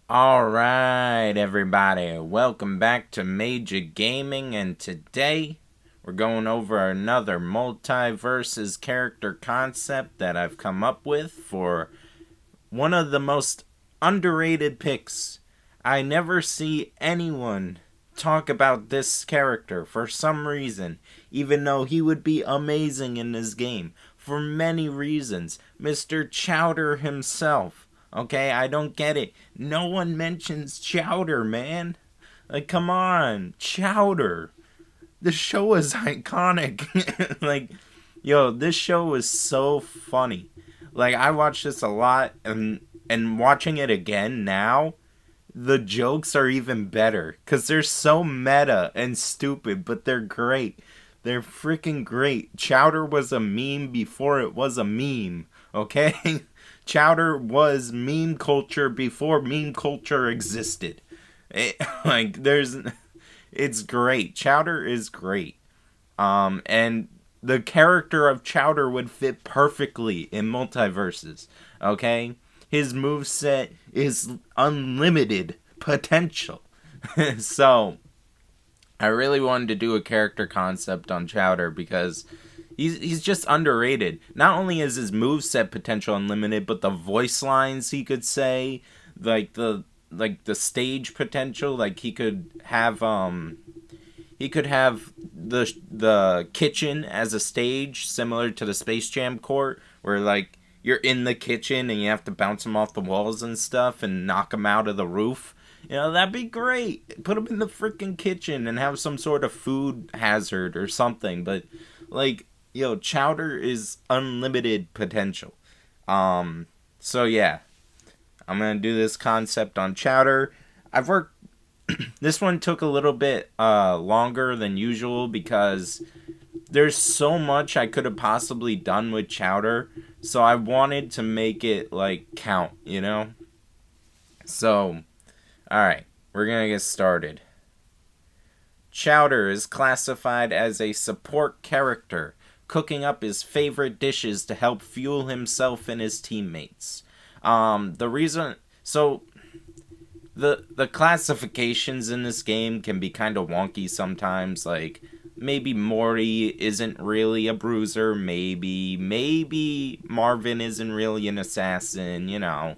Alright, everybody, welcome back to Majr Gaming, and today we're going over another Multiversus character concept that I've come up with for one of the most underrated picks. I never see anyone talk about this character for some reason, even though he would be amazing in this game for many reasons. Mr. Chowder himself. Okay, I don't get it. No one mentions Chowder, man. Like, come on, Chowder. The show is iconic. Like, yo, this show is so funny. Like, I watch this a lot, and watching it again now, the jokes are even better because they're so meta and stupid, but they're great. They're freaking great. Chowder was a meme before it was a meme, okay? Chowder was meme culture before meme culture existed. Like, it's great. Chowder is great. And the character of Chowder would fit perfectly in Multiverses, okay? His moveset is unlimited potential. So, I really wanted to do a character concept on Chowder because he's just underrated. Not only is his moveset potential unlimited, but the voice lines he could say, like the stage potential, like he could have the kitchen as a stage similar to the Space Jam court where like you're in the kitchen and you have to bounce them off the walls and stuff and knock them out of the roof. You know, that'd be great. Put them in the freaking kitchen and have some sort of food hazard or something. But, like, yo, Chowder is unlimited potential. So yeah, I'm gonna do this concept on Chowder. I've worked. This one took a little bit longer than usual because there's so much I could have possibly done with Chowder. So I wanted to make it like count, you know. So alright, we're gonna get started. Chowder is classified as a support character, cooking up his favorite dishes to help fuel himself and his teammates. The reason. So, the classifications in this game can be kind of wonky sometimes. Like, maybe Mori isn't really a bruiser. Maybe Marvin isn't really an assassin, you know.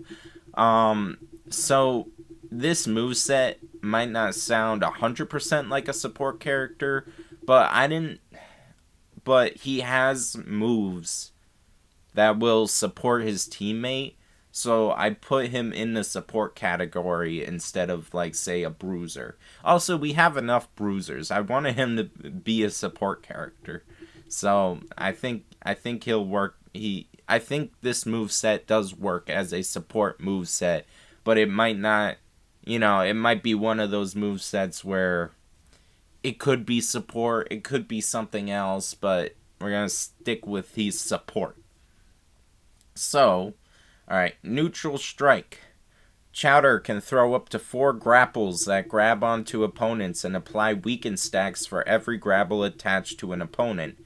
So this moveset might not sound 100% like a support character, but I didn't but he has moves that will support his teammate. So I put him in the support category instead of like say a bruiser. Also, we have enough bruisers. I wanted him to be a support character. So I think he'll work. I think this move set does work as a support move set, but it might not. You know, it might be one of those move sets where it could be support, it could be something else, but we're gonna stick with his support. So, alright, neutral strike. Chowder can throw up to 4 grapples that grab onto opponents and apply weaken stacks for every grapple attached to an opponent.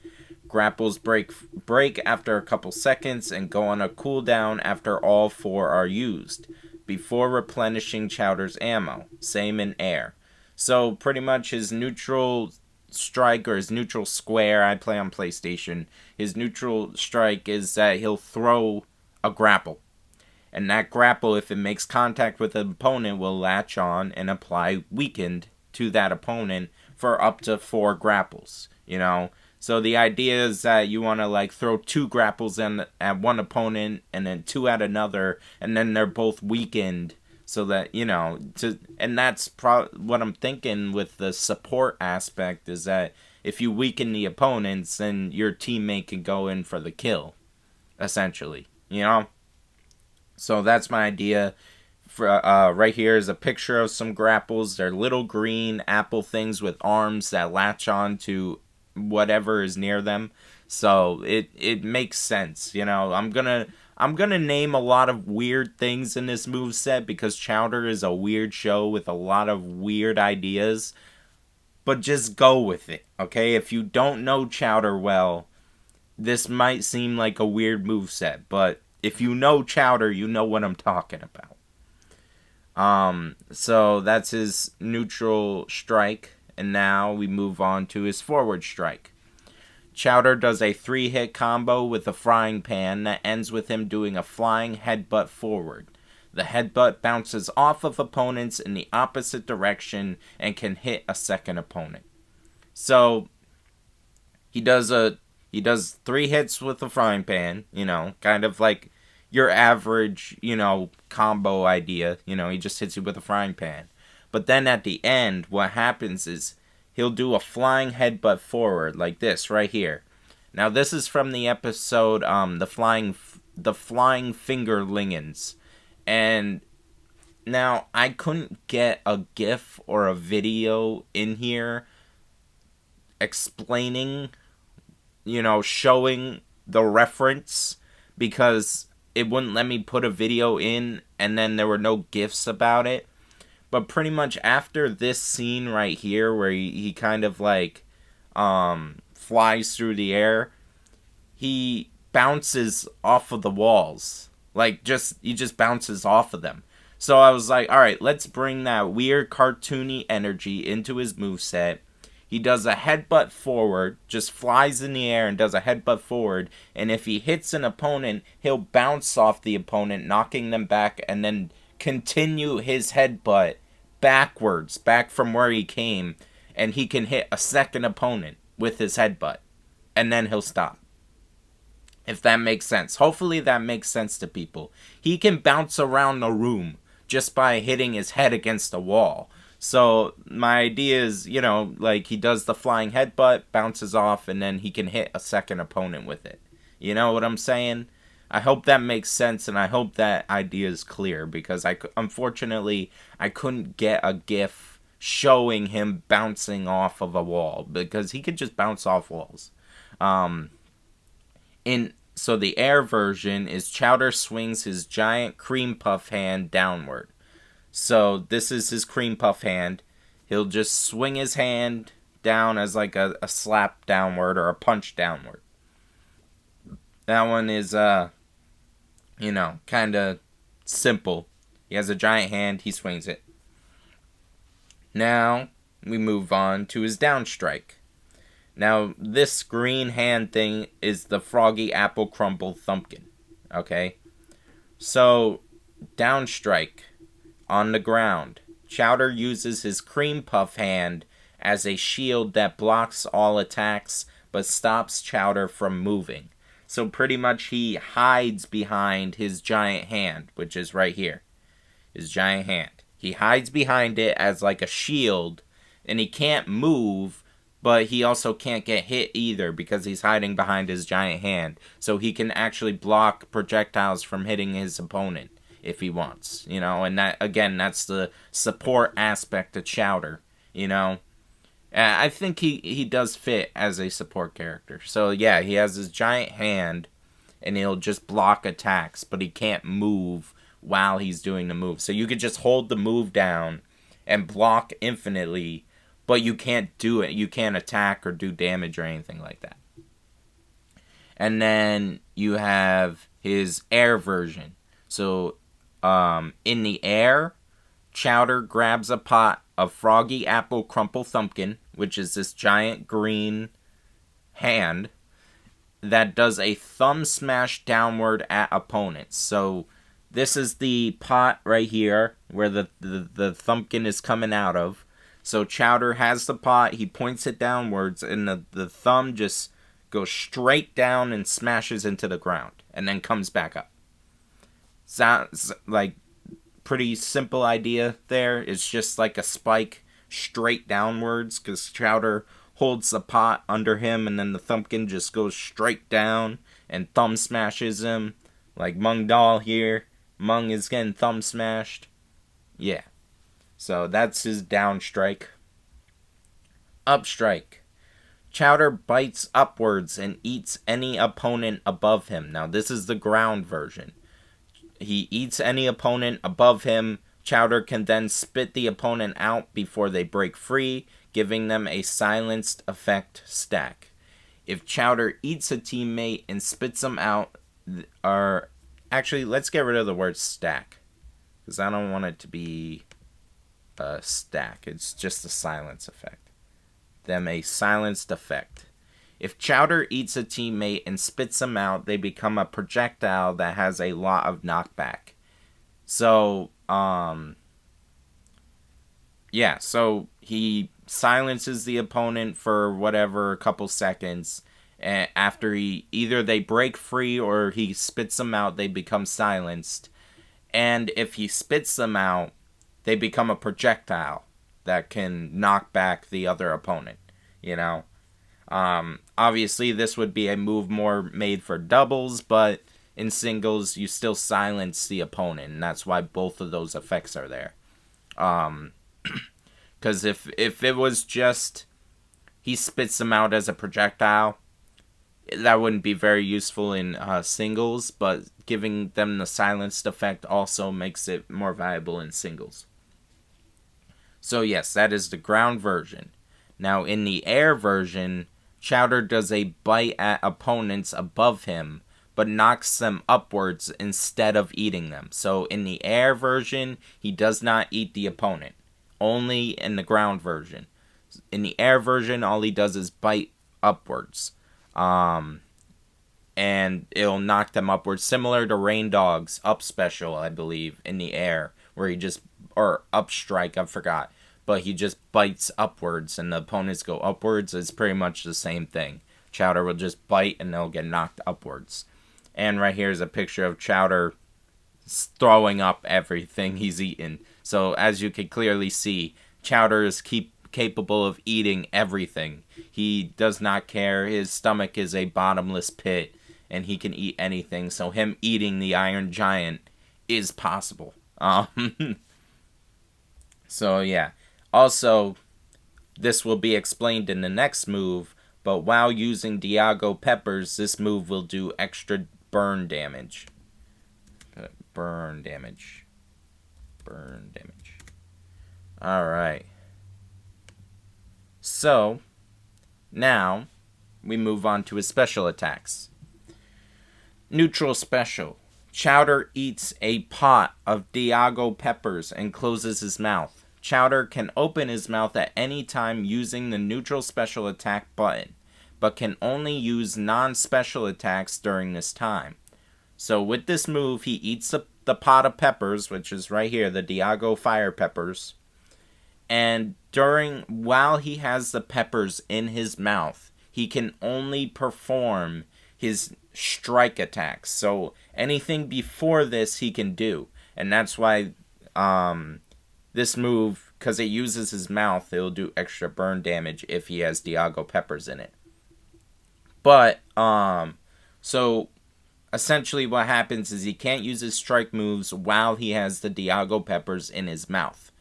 Grapples break after a couple seconds and go on a cooldown after all 4 are used, before replenishing Chowder's ammo. Same in air. So pretty much his neutral strike or his neutral square, I play on PlayStation, his neutral strike is that he'll throw a grapple. And that grapple, if it makes contact with an opponent, will latch on and apply weakened to that opponent for up to 4 grapples, you know? So the idea is that you want to like throw 2 grapples in at one opponent and then 2 at another, and then they're both weakened so that, you know, and that's what I'm thinking with the support aspect is that if you weaken the opponents, then your teammate can go in for the kill, essentially, you know? So that's my idea. Right here is a picture of some grapples. They're little green apple things with arms that latch on to whatever is near them. So it makes sense, you know. I'm gonna name a lot of weird things in this move set because Chowder is a weird show with a lot of weird ideas. But just go with it, okay? If you don't know Chowder well, this might seem like a weird move set, but if you know Chowder, you know what I'm talking about. So that's his neutral strike, and now we move on to his forward strike. Chowder does a 3-hit combo with a frying pan that ends with him doing a flying headbutt forward. The headbutt bounces off of opponents in the opposite direction and can hit a second opponent. So he does 3 hits with a frying pan, kind of like your average, combo idea. He just hits you with a frying pan. But then at the end, what happens is he'll do a flying headbutt forward like this right here. Now this is from the episode the flying fingerlingans. And now I couldn't get a GIF or a video in here explaining, showing the reference, because it wouldn't let me put a video in and then there were no GIFs about it. But pretty much after this scene right here where he kind of like flies through the air, he bounces off of the walls. Like he just bounces off of them. So I was like, alright, let's bring that weird cartoony energy into his moveset. He does a headbutt forward, just flies in the air and does a headbutt forward, and if he hits an opponent, he'll bounce off the opponent, knocking them back, and then continue his headbutt backwards, back from where he came, and he can hit a second opponent with his headbutt, and then he'll stop. If that makes sense. Hopefully that makes sense to people. He can bounce around the room just by hitting his head against the wall. So my idea is, like he does the flying headbutt, bounces off, and then he can hit a second opponent with it. You know what I'm saying? I hope that makes sense, and I hope that idea is clear, because unfortunately I couldn't get a GIF showing him bouncing off of a wall, because he could just bounce off walls. So the air version is Chowder swings his giant cream puff hand downward. So this is his cream puff hand. He'll just swing his hand down as like a slap downward or a punch downward. That one is, kind of simple. He has a giant hand, he swings it. Now we move on to his down strike. Now this green hand thing is the Froggy Apple Crumble Thumpkin. Okay? So, down strike. On the ground, Chowder uses his cream puff hand as a shield that blocks all attacks but stops Chowder from moving. So pretty much he hides behind his giant hand, which is right here. His giant hand. He hides behind it as like a shield, and he can't move, but he also can't get hit either because he's hiding behind his giant hand. So he can actually block projectiles from hitting his opponent if he wants, and that, again, that's the support aspect of Chowder, I think he does fit as a support character. So yeah, he has his giant hand, and he'll just block attacks, but he can't move while he's doing the move. So you could just hold the move down and block infinitely, but you can't do it. You can't attack or do damage or anything like that. And then you have his air version. So in the air, Chowder grabs a pot of Froggy Apple Crumple Thumpkin, which is this giant green hand that does a thumb smash downward at opponents. So this is the pot right here where the thumpkin is coming out of. So Chowder has the pot, he points it downwards, and the thumb just goes straight down and smashes into the ground, and then comes back up. Sounds like pretty simple idea there. It's just like a spike straight downwards, because Chowder holds the pot under him, and then the thumpkin just goes straight down and thumb smashes him. Like Mung Doll here. Mung is getting thumb smashed. Yeah. So that's his down strike. Up strike. Chowder bites upwards and eats any opponent above him. Now this is the ground version. He eats any opponent above him. Chowder can then spit the opponent out before they break free, giving them a silenced effect stack. If Chowder eats a teammate and spits them out, actually, let's get rid of the word stack. because I don't want it to be a stack. It's just a silence effect. Them a silenced effect. If Chowder eats a teammate and spits them out, they become a projectile that has a lot of knockback. So, yeah, so he silences the opponent for whatever, a couple seconds. And after either they break free or he spits them out, they become silenced. And if he spits them out, they become a projectile that can knock back the other opponent, you know? Obviously, this would be a move more made for doubles, but in singles, you still silence the opponent, and that's why both of those effects are there. Because if it was just he spits them out as a projectile, that wouldn't be very useful in singles, but giving them the silenced effect also makes it more valuable in singles. So yes, that is the ground version. Now in the air version, Chowder does a bite at opponents above him, but knocks them upwards instead of eating them. So in the air version, he does not eat the opponent. Only in the ground version. In the air version, all he does is bite upwards. And it'll knock them upwards. Similar to Rain Dog's up special, I believe, in the air. Where he just, or up strike, I forgot. But he just bites upwards and the opponents go upwards. It's pretty much the same thing. Chowder will just bite and they'll get knocked upwards. And right here is a picture of Chowder throwing up everything he's eaten. So as you can clearly see, Chowder is capable of eating everything. He does not care. His stomach is a bottomless pit and he can eat anything. So him eating the Iron Giant is possible. So yeah. Also, this will be explained in the next move, but while using Diago Peppers, this move will do extra burn damage. Burn damage. Alright. So, now, we move on to his special attacks. Neutral special. Chowder eats a pot of Diago Peppers and closes his mouth. Chowder can open his mouth at any time using the neutral special attack button, but can only use non-special attacks during this time. So with this move, he eats the pot of peppers, which is right here, the Diago Fire Peppers, and while he has the peppers in his mouth, he can only perform his strike attacks. So anything before this he can do, and that's why this move, because it uses his mouth, it'll do extra burn damage if he has Diago Peppers in it. But, so, essentially what happens is he can't use his strike moves while he has the Diago Peppers in his mouth.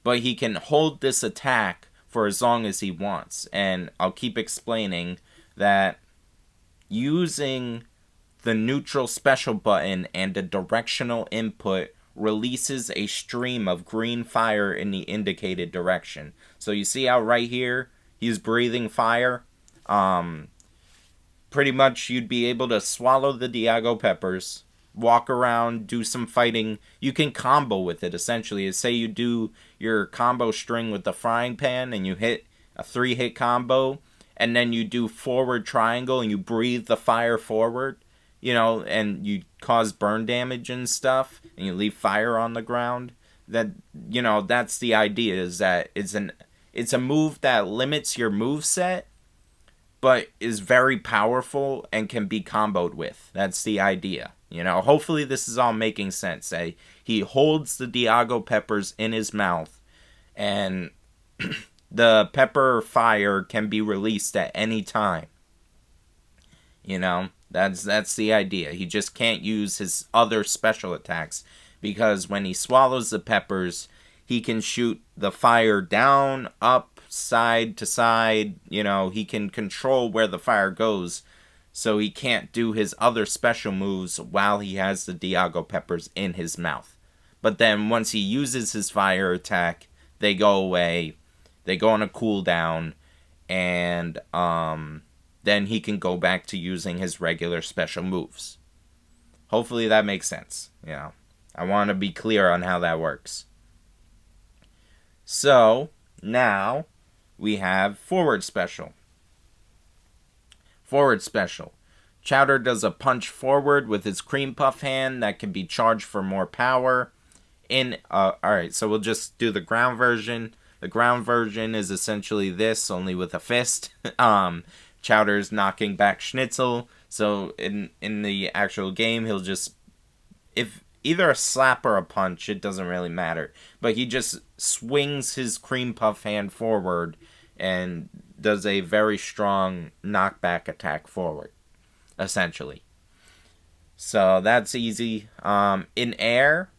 But he can hold this attack for as long as he wants. And I'll keep explaining that using the neutral special button and the directional input releases a stream of green fire in the indicated direction. So you see how right here he's breathing fire? Pretty much you'd be able to swallow the Diago Peppers, walk around, do some fighting. You can combo with it essentially. Say you do your combo string with the frying pan and you hit a 3-hit combo, and then you do forward triangle and you breathe the fire forward, and you cause burn damage and stuff, and you leave fire on the ground. That's the idea, is that it's a move that limits your moveset, but is very powerful and can be comboed with. That's the idea. Hopefully this is all making sense. He holds the Diago Peppers in his mouth, and the pepper fire can be released at any time. That's the idea. He just can't use his other special attacks, because when he swallows the peppers, he can shoot the fire down, up, side to side. He can control where the fire goes, so he can't do his other special moves while he has the Diago Peppers in his mouth. But then once he uses his fire attack, they go away. They go on a cooldown, and then he can go back to using his regular special moves. Hopefully that makes sense, I want to be clear on how that works. So, now we have forward special. Forward special. Chowder does a punch forward with his cream puff hand that can be charged for more power. Alright, so we'll just do the ground version. The ground version is essentially this, only with a fist. Chowder's knocking back Schnitzel. So in the actual game, he'll just, if either a slap or a punch, it doesn't really matter. But he just swings his cream puff hand forward and does a very strong knockback attack forward, essentially. So that's easy. In air,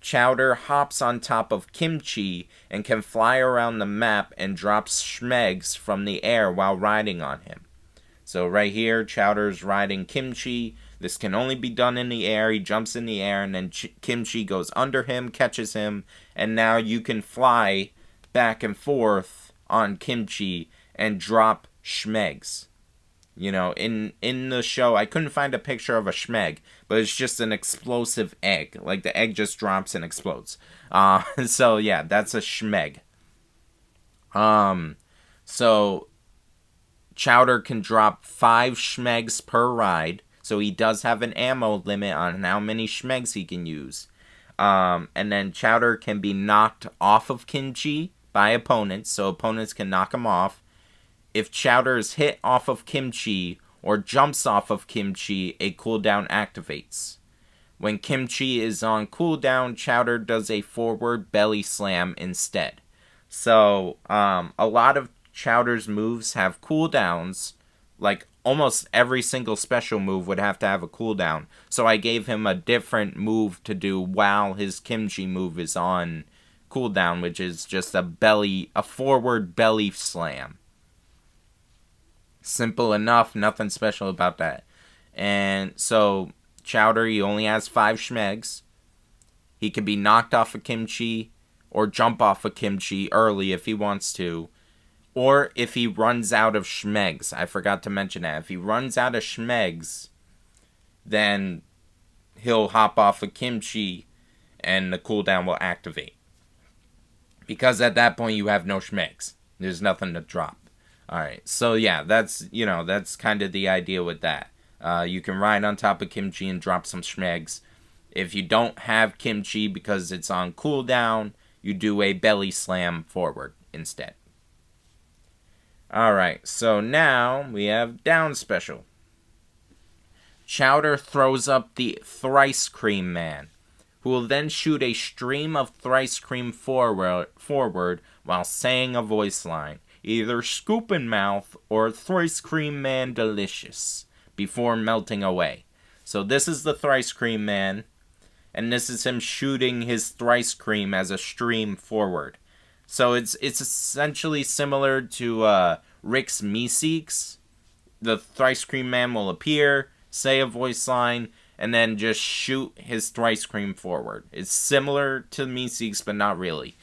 Chowder hops on top of Kimchi and can fly around the map and drops schmegs from the air while riding on him. So right here, Chowder's riding Kimchi. This can only be done in the air. He jumps in the air and then Kimchi goes under him, catches him, and now you can fly back and forth on Kimchi and drop schmegs. You know, in the show, I couldn't find a picture of a schmeg, but it's just an explosive egg. Like, the egg just drops and explodes. So, yeah, that's a schmeg. So, Chowder can drop 5 schmegs per ride, so he does have an ammo limit on how many schmegs he can use. And then Chowder can be knocked off of Kimchi by opponents, so opponents can knock him off. If Chowder is hit off of Kimchi or jumps off of Kimchi, a cooldown activates. When Kimchi is on cooldown, Chowder does a forward belly slam instead. So, a lot of Chowder's moves have cooldowns. Like, almost every single special move would have to have a cooldown. So I gave him a different move to do while his Kimchi move is on cooldown, which is just a forward belly slam. Simple enough, nothing special about that. And so, Chowder, he only has 5 schmegs. He can be knocked off of Kimchi or jump off of Kimchi early if he wants to. Or if he runs out of schmegs. I forgot to mention that. If he runs out of schmegs, then he'll hop off of Kimchi and the cooldown will activate. Because at that point you have no schmegs. There's nothing to drop. Alright, so yeah, that's kind of the idea with that. You can ride on top of Kimchi and drop some schmegs. If you don't have Kimchi because it's on cooldown, you do a belly slam forward instead. Alright, so now we have down special. Chowder throws up the Thrice Cream Man, who will then shoot a stream of Thrice Cream forward while saying a voice line. Either Scoopin' Mouth or Thrice Cream Man Delicious, before melting away. So this is the Thrice Cream Man, and this is him shooting his Thrice Cream as a stream forward. So it's essentially similar to Rick's Meeseeks. The Thrice Cream Man will appear, say a voice line, and then just shoot his Thrice Cream forward. It's similar to Meeseeks, but not really.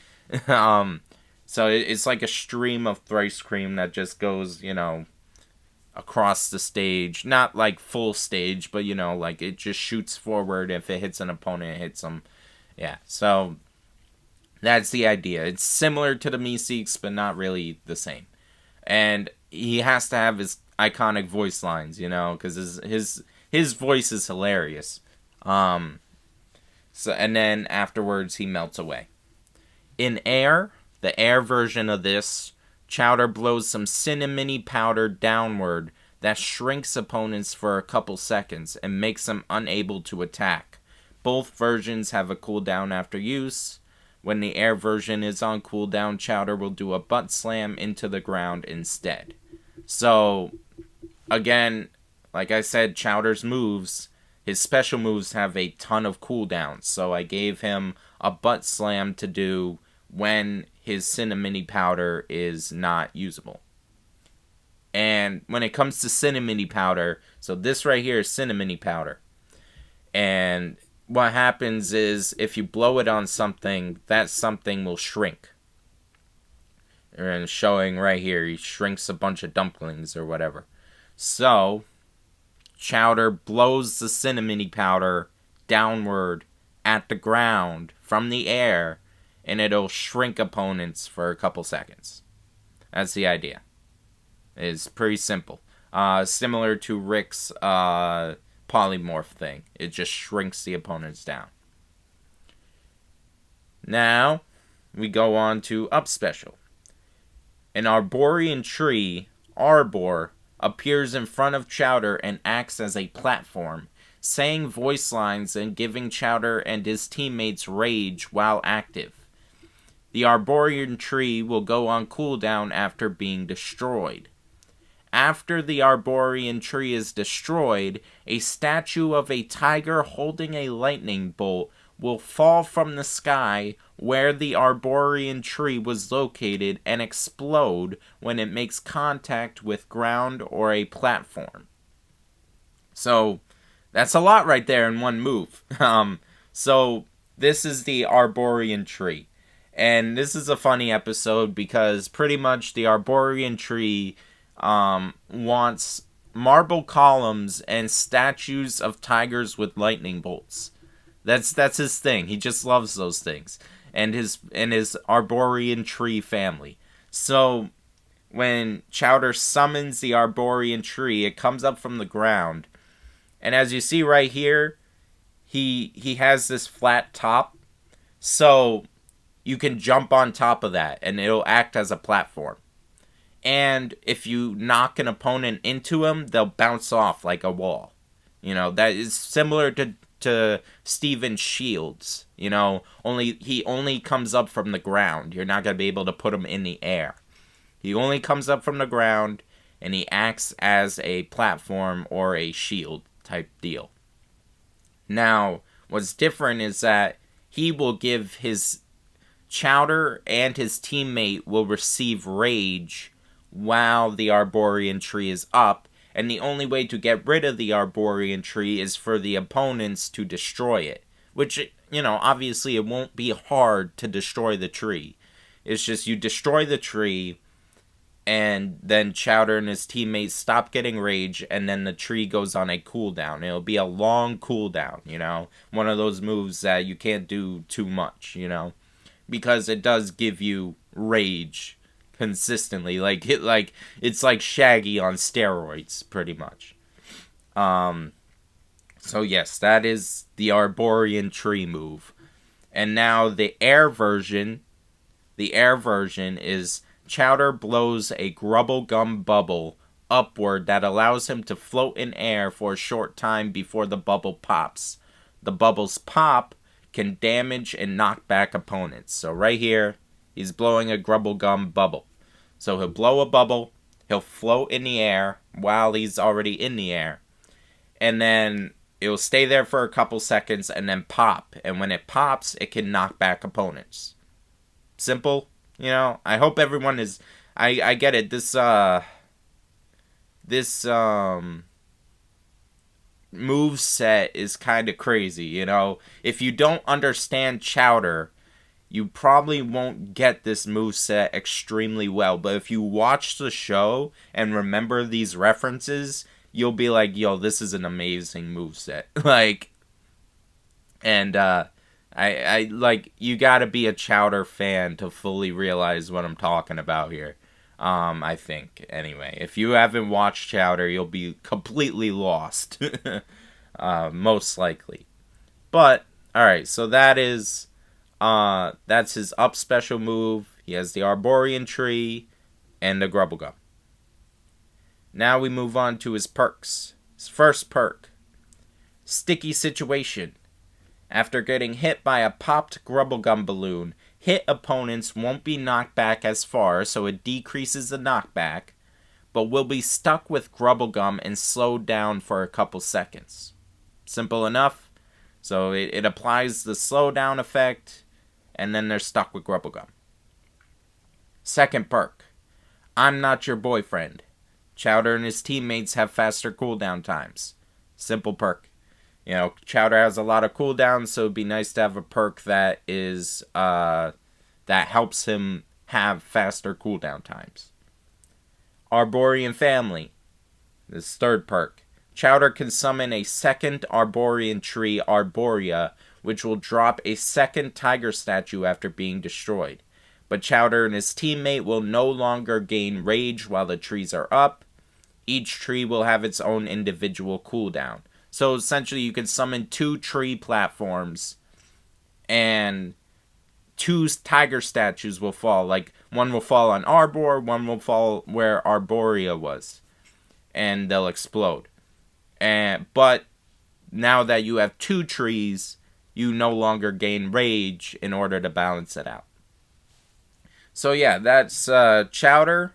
So it's like a stream of Thrice Cream that just goes, across the stage. Not like full stage, but, like it just shoots forward. If it hits an opponent, it hits them. Yeah, so that's the idea. It's similar to the Meeseeks, but not really the same. And he has to have his iconic voice lines, because his voice is hilarious. And then afterwards he melts away. In air, the air version of this, Chowder blows some cinnamony powder downward that shrinks opponents for a couple seconds and makes them unable to attack. Both versions have a cooldown after use. When the air version is on cooldown, Chowder will do a butt slam into the ground instead. So, again, like I said, Chowder's moves, his special moves have a ton of cooldowns. So I gave him a butt slam to do when his cinnamony powder is not usable. And when it comes to cinnamony powder, so this right here is cinnamony powder. And what happens is if you blow it on something, that something will shrink. And showing right here, he shrinks a bunch of dumplings or whatever. So, Chowder blows the cinnamony powder downward at the ground from the air, and it'll shrink opponents for a couple seconds. That's the idea. It's pretty simple. Similar to Rick's polymorph thing. It just shrinks the opponents down. Now, we go on to Up Special. An Arborean tree, Arbor, appears in front of Chowder and acts as a platform, saying voice lines and giving Chowder and his teammates rage while active. The Arborean tree will go on cooldown after being destroyed. After the Arborean tree is destroyed, a statue of a tiger holding a lightning bolt will fall from the sky where the Arborean tree was located and explode when it makes contact with ground or a platform. So, that's a lot right there in one move. So, this is the Arborean tree. And this is a funny episode because pretty much the Arborean tree wants marble columns and statues of tigers with lightning bolts. That's his thing. He just loves those things. And his Arborean tree family. So when Chowder summons the Arborean tree, it comes up from the ground. And as you see right here, he has this flat top. So you can jump on top of that and it'll act as a platform. And if you knock an opponent into him, they'll bounce off like a wall. That is similar to Steven's shields. He only comes up from the ground. You're not going to be able to put him in the air. He only comes up from the ground, and he acts as a platform or a shield type deal. Now, what's different is that he will give his Chowder and his teammate will receive rage while the Arborean tree is up, and the only way to get rid of the Arborean tree is for the opponents to destroy it. Which, obviously it won't be hard to destroy the tree. It's just you destroy the tree, and then Chowder and his teammates stop getting rage, and then the tree goes on a cooldown. It'll be a long cooldown, one of those moves that you can't do too much, because it does give you rage consistently. It's like Shaggy on steroids, pretty much. So yes, that is the Arborean tree move. And now the air version is Chowder blows a grubble gum bubble upward that allows him to float in air for a short time before the bubble pops. The bubbles pop can damage and knock back opponents. So right here, he's blowing a grubble gum bubble. So he'll blow a bubble, he'll float in the air while he's already in the air, and then it'll stay there for a couple seconds and then pop. And when it pops, it can knock back opponents. Simple, I hope everyone is. I get it. This move set is kind of crazy. If you don't understand Chowder, you probably won't get this moveset extremely well. But if you watch the show and remember these references, you'll be like, yo, this is an amazing moveset. You gotta be a Chowder fan to fully realize what I'm talking about here. I think, anyway. If you haven't watched Chowder, you'll be completely lost. Most likely. But, alright, so that's his up special move. He has the Arborean tree and the Grubble Gum. Now we move on to his perks. His first perk, Sticky Situation. After getting hit by a popped Grubble Gum balloon, hit opponents won't be knocked back as far, so it decreases the knockback, but will be stuck with Grubble Gum and slowed down for a couple seconds. Simple enough. So it applies the slowdown effect, and then they're stuck with Grubble Gum. Second perk, I'm Not Your Boyfriend. Chowder and his teammates have faster cooldown times. Simple perk. Chowder has a lot of cooldowns, so it'd be nice to have a perk that is that helps him have faster cooldown times. Arborean Family. This third perk. Chowder can summon a second Arborean tree, Arborea, which will drop a second tiger statue after being destroyed. But Chowder and his teammate will no longer gain rage while the trees are up. Each tree will have its own individual cooldown. So essentially you can summon 2 tree platforms and 2 tiger statues will fall. Like, one will fall on Arbor, one will fall where Arborea was. And they'll explode. But now that you have 2 trees, you no longer gain rage in order to balance it out. So yeah, that's Chowder.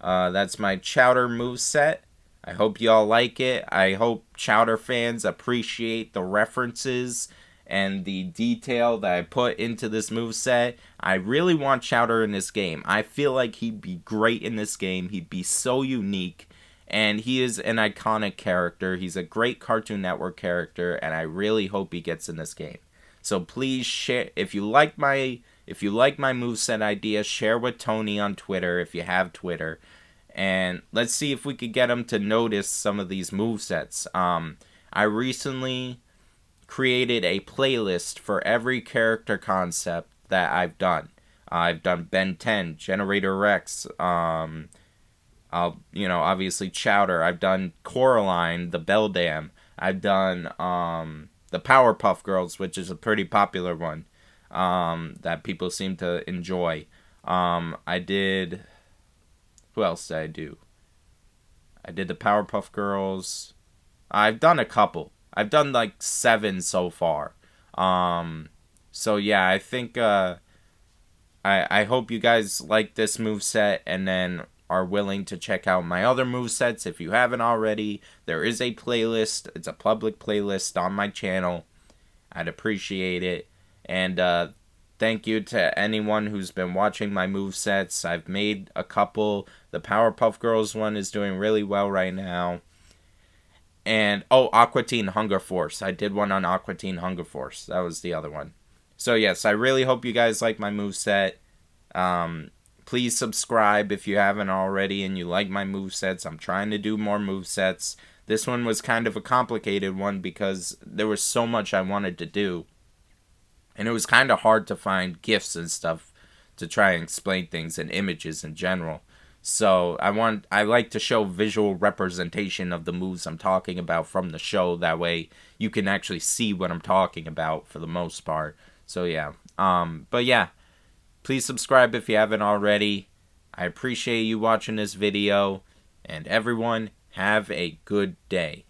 That's my Chowder moveset. I hope y'all like it. I hope Chowder fans appreciate the references and the detail that I put into this moveset. I really want Chowder in this game. I feel like he'd be great in this game. He'd be so unique. And he is an iconic character. He's a great Cartoon Network character. And I really hope he gets in this game. So please share. If you like my moveset idea, share with Tony on Twitter if you have Twitter. And let's see if we could get him to notice some of these movesets. I recently created a playlist for every character concept that I've done. I've done Ben 10, Generator Rex, obviously Chowder. I've done Coraline, the Beldam. I've done the Powerpuff Girls, which is a pretty popular one that people seem to enjoy. I did... Who else did I do? I did the Powerpuff Girls. I've done a couple. I've done like 7 so far. So yeah, I think I hope you guys like this moveset and then are willing to check out my other movesets if you haven't already. There is a playlist. It's a public playlist on my channel. I'd appreciate it. And thank you to anyone who's been watching my movesets. I've made a couple. The Powerpuff Girls one is doing really well right now. And, Aqua Teen Hunger Force. I did one on Aqua Teen Hunger Force. That was the other one. So, yes, I really hope you guys like my moveset. Please subscribe if you haven't already and you like my movesets. I'm trying to do more movesets. This one was kind of a complicated one because there was so much I wanted to do. And it was kind of hard to find GIFs and stuff to try and explain things and images in general. So I like to show visual representation of the moves I'm talking about from the show. That way you can actually see what I'm talking about for the most part. So yeah. But yeah, please subscribe if you haven't already. I appreciate you watching this video. And everyone, have a good day.